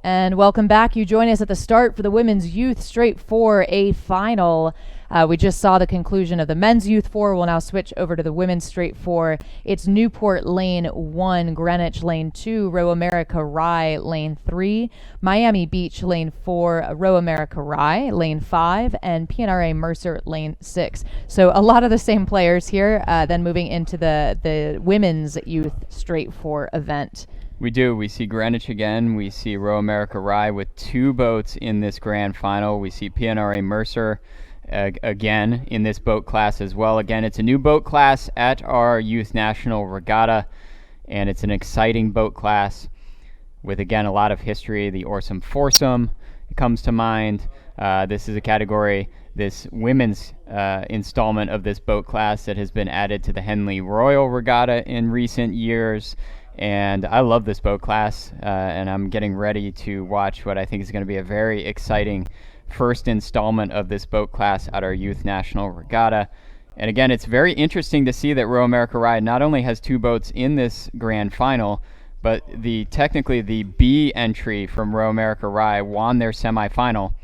And welcome back. You join us at the start for the Women's Youth Straight 4A final. We just saw the conclusion of the Men's Youth 4. We'll now switch over to the Women's Straight 4. It's Newport Lane 1, Greenwich Lane 2, Row America Rye Lane 3, Miami Beach Lane 4, Row America Rye Lane 5, and PNRA Mercer Lane 6. So a lot of the same players here. Then moving into the Women's Youth Straight 4 event. We do. We see Greenwich again. We see Row America Rye with two boats in this grand final. We see PNRA Mercer again in this boat class as well. Again, it's a new boat class at our Youth National Regatta, and it's an exciting boat class with, again, a lot of history. The Oarsome Foursome comes to mind. This is a category, this women's installment of this boat class that has been added to the Henley Royal Regatta in recent years. And I love this boat class, and I'm getting ready to watch what I think is going to be a very exciting first installment of this boat class at our Youth National Regatta. And again, it's very interesting to see that Row America Rye not only has two boats in this grand final, but technically the B entry from Row America Rye won their semifinal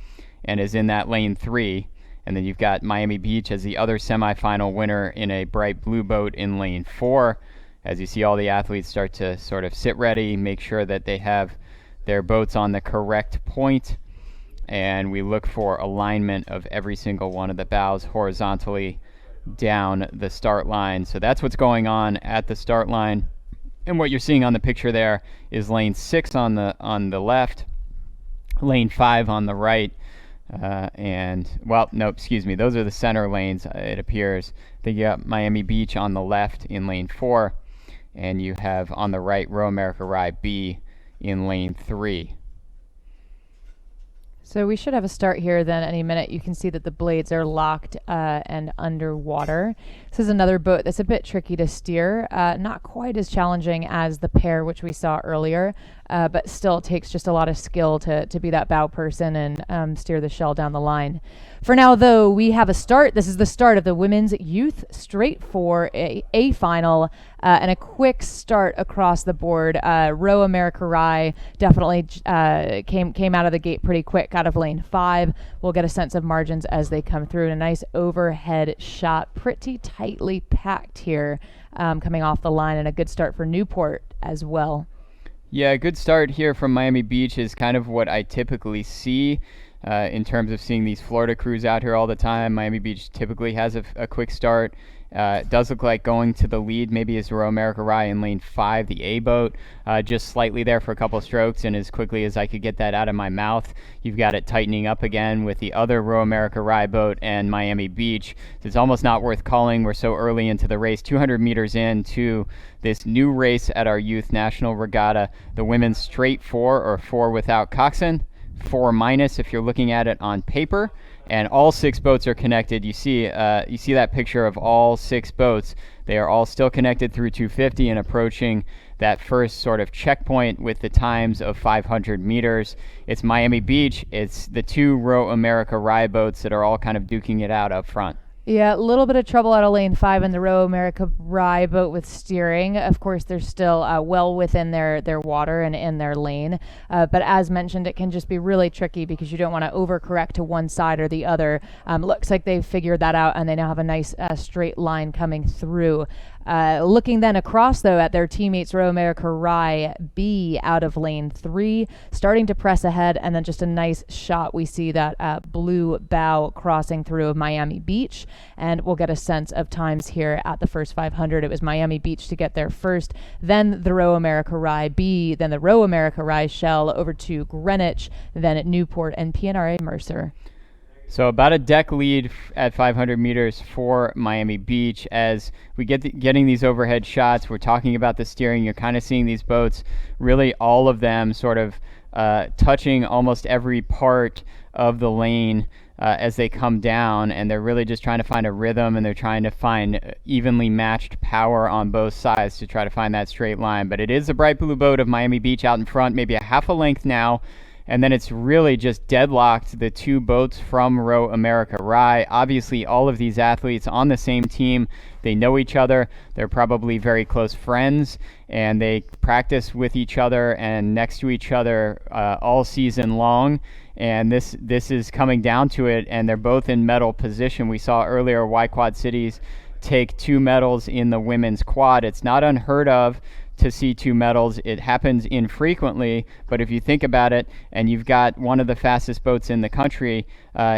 and is in that lane 3. And then you've got Miami Beach as the other semifinal winner in a bright blue boat in lane 4. As you see all the athletes start to sort of sit ready, make sure that they have their boats on the correct point, and we look for alignment of every single one of the bows horizontally down the start line. So that's what's going on at the start line. And what you're seeing on the picture there is lane 6 on the left, lane 5 on the right, those are the center lanes, it appears. Then you got Miami Beach on the left in lane 4, and you have on the right Row America Rye B in lane 3. So we should have a start here then any minute. You can see that the blades are locked and underwater. This is another boat that's a bit tricky to steer, not quite as challenging as the pair which we saw earlier, but still takes just a lot of skill to be that bow person and steer the shell down the line. For now, though, we have a start. This is the start of the Women's Youth Straight 4A final, and a quick start across the board. Row America Rye definitely came out of the gate pretty quick out of lane 5. We'll get a sense of margins as they come through. And a nice overhead shot, pretty tightly packed here, coming off the line, and a good start for Newport as well. Yeah, a good start here from Miami Beach is kind of what I typically see in terms of seeing these Florida crews out here all the time. Miami Beach typically has a quick start. It does look like going to the lead maybe is Row America Rye in lane 5, the A boat, just slightly there for a couple of strokes, and as quickly as I could get that out of my mouth, you've got it tightening up again with the other Row America Rye boat and Miami Beach. It's almost not worth calling. We're so early into the race, 200 meters into this new race at our Youth National Regatta, the Women's Straight 4, or 4 without coxswain, 4 minus if you're looking at it on paper. And all 6 boats are connected. You see that picture of all 6 boats. They are all still connected through 250 and approaching that first sort of checkpoint with the times of 500 meters. It's Miami Beach. It's the 2 Row America Rye boats that are all kind of duking it out up front. Yeah, a little bit of trouble out of lane 5 in the Row America Rye boat with steering. Of course, they're still well within their water and in their lane. But as mentioned, it can just be really tricky because you don't want to overcorrect to one side or the other. Looks like they've figured that out, and they now have a nice straight line coming through. Looking then across, though, at their teammates, Row America Rye B out of lane 3, starting to press ahead, and then just a nice shot. We see that blue bow crossing through of Miami Beach, and we'll get a sense of times here at the first 500. It was Miami Beach to get there first, then the Row America Rye B, then the Row America Rye Shell over to Greenwich, then at Newport and PNRA Mercer. So about a deck lead at 500 meters for Miami Beach. As we getting these overhead shots, we're talking about the steering. You're kind of seeing these boats, really all of them sort of touching almost every part of the lane as they come down, and they're really just trying to find a rhythm, and they're trying to find evenly matched power on both sides to try to find that straight line. But it is a bright blue boat of Miami Beach out in front, maybe a half a length now, and then it's really just deadlocked the two boats from Row America Rye. Obviously, all of these athletes on the same team, they know each other. They're probably very close friends, and they practice with each other and next to each other all season long. And this is coming down to it, and they're both in medal position. We saw earlier Y-Quad Cities take 2 medals in the women's quad. It's not unheard of to see 2 medals. It happens infrequently, but if you think about it, and you've got one of the fastest boats in the country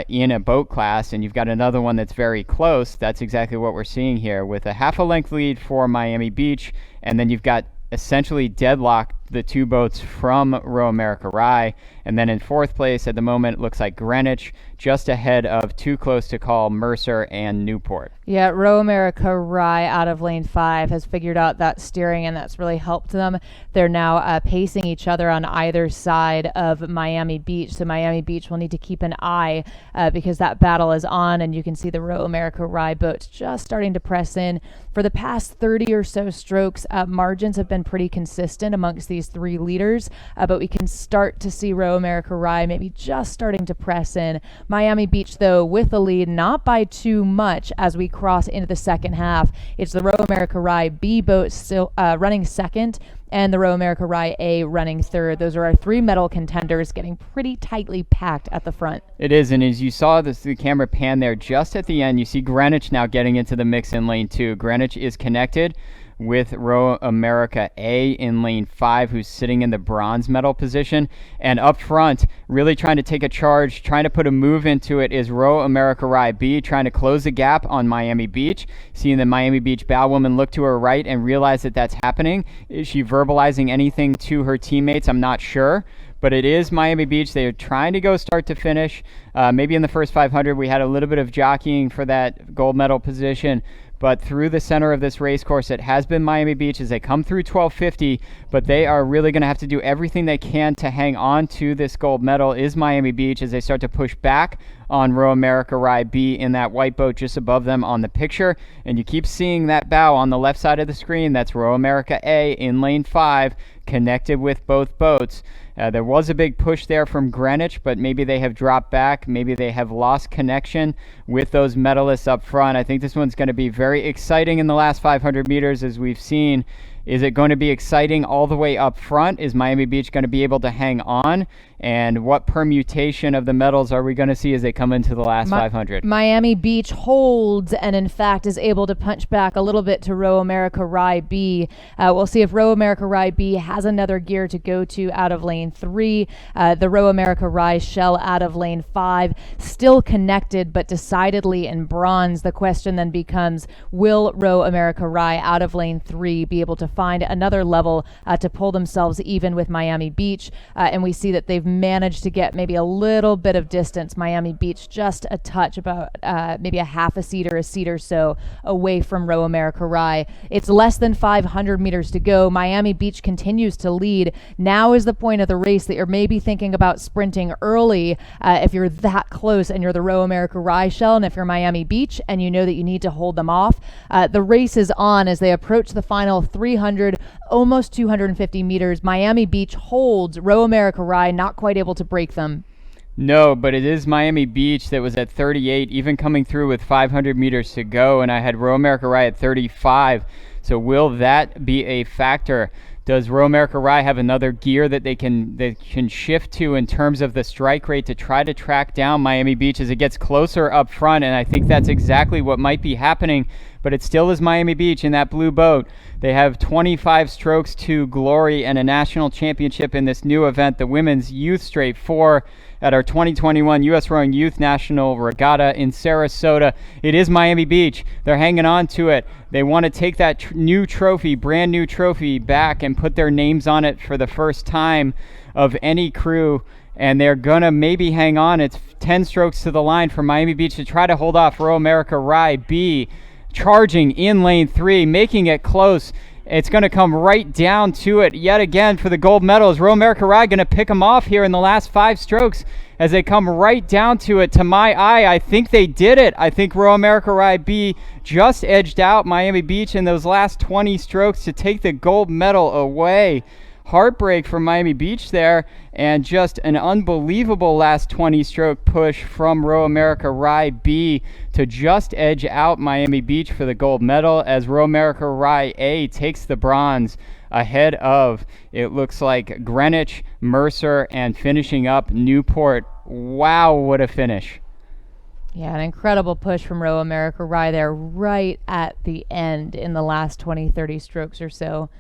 in a boat class, and you've got another one that's very close, that's exactly what we're seeing here, with a half a length lead for Miami Beach, and then you've got essentially deadlocked the 2 boats from Row America Rye. And then in 4th place at the moment, it looks like Greenwich, just ahead of Too Close to Call, Mercer, and Newport. Yeah, Row America Rye out of lane 5 has figured out that steering, and that's really helped them. They're now pacing each other on either side of Miami Beach, so Miami Beach will need to keep an eye because that battle is on, and you can see the Row America Rye boats just starting to press in. For the past 30 or so strokes, margins have been pretty consistent amongst these 3 leaders, but we can start to see Row America Rye maybe just starting to press in. Miami Beach, though, with the lead, not by too much as we cross into the second half. It's the Row America Rye B boat still running second, and the Row America Rye A running third. Those are our 3 medal contenders getting pretty tightly packed at the front. It is, and as you saw the camera pan there just at the end, you see Greenwich now getting into the mix in lane 2. Greenwich is connected with Row America A in lane 5, who's sitting in the bronze medal position. And up front, really trying to take a charge, trying to put a move into it, is Row America Rye B, trying to close the gap on Miami Beach. Seeing the Miami Beach bow woman look to her right and realize that that's happening. Is she verbalizing anything to her teammates? I'm not sure. But it is Miami Beach. They are trying to go start to finish. Maybe in the first 500, we had a little bit of jockeying for that gold medal position. But through the center of this race course, it has been Miami Beach as they come through 1250. But they are really going to have to do everything they can to hang on to this gold medal, is Miami Beach, as they start to push back on Row America Rye B in that white boat just above them on the picture. And you keep seeing that bow on the left side of the screen. That's Row America A in lane 5, connected with both boats. There was a big push there from Greenwich, but maybe they have dropped back. Maybe they have lost connection with those medalists up front. I think this one's going to be very exciting in the last 500 meters, as we've seen. Is it going to be exciting all the way up front? Is Miami Beach going to be able to hang on? And what permutation of the medals are we going to see as they come into the last 500? Miami Beach holds and, in fact, is able to punch back a little bit to Row America Rye B. We'll see if Row America Rye B has another gear to go to out of lane 3. The Row America Rye shell out of lane 5, still connected but decidedly in bronze. The question then becomes, will Row America Rye out of lane 3 be able to find another level to pull themselves even with Miami Beach? And we see that they've managed to get maybe a little bit of distance. Miami Beach just a touch, about maybe a half a seat or so away from Row America Rye. It's less than 500 meters to go. Miami Beach continues to lead. Now is the point of the race that you're maybe thinking about sprinting early if you're that close and you're the Row America Rye shell, and if you're Miami Beach and you know that you need to hold them off. The race is on as they approach the final 300, almost 250 meters. Miami Beach holds. Row America Rye not quite able to break them. No, but it is Miami Beach that was at 38, even coming through with 500 meters to go, and I had Row America Rye at 35. So will that be a factor? Does Row America Rye have another gear that they can shift to in terms of the strike rate to try to track down Miami Beach as it gets closer up front? And I think that's exactly what might be happening. But it still is Miami Beach in that blue boat. They have 25 strokes to glory and a national championship in this new event, the Women's Youth Straight 4 at our 2021 U.S. Rowing Youth National Regatta in Sarasota. It is Miami Beach. They're hanging on to it. They want to take that new trophy, brand new trophy, back and put their names on it for the first time of any crew. And they're going to maybe hang on. It's 10 strokes to the line for Miami Beach to try to hold off Row America Rye B, charging in lane 3, making it close. It's going to come right down to it yet again for the gold medal. Is Row America Rye going to pick them off here in the last 5 strokes as they come right down to it? To my eye, I think they did it. I think Row America Rye B just edged out Miami Beach in those last 20 strokes to take the gold medal away. heartbreak for Miami Beach there, and just an unbelievable last 20-stroke push from Row America Rye B to just edge out Miami Beach for the gold medal, as Row America Rye A takes the bronze ahead of, it looks like, Greenwich, Mercer, and finishing up Newport. Wow, what a finish. Yeah, an incredible push from Row America Rye there right at the end in the last 20, 30 strokes or so.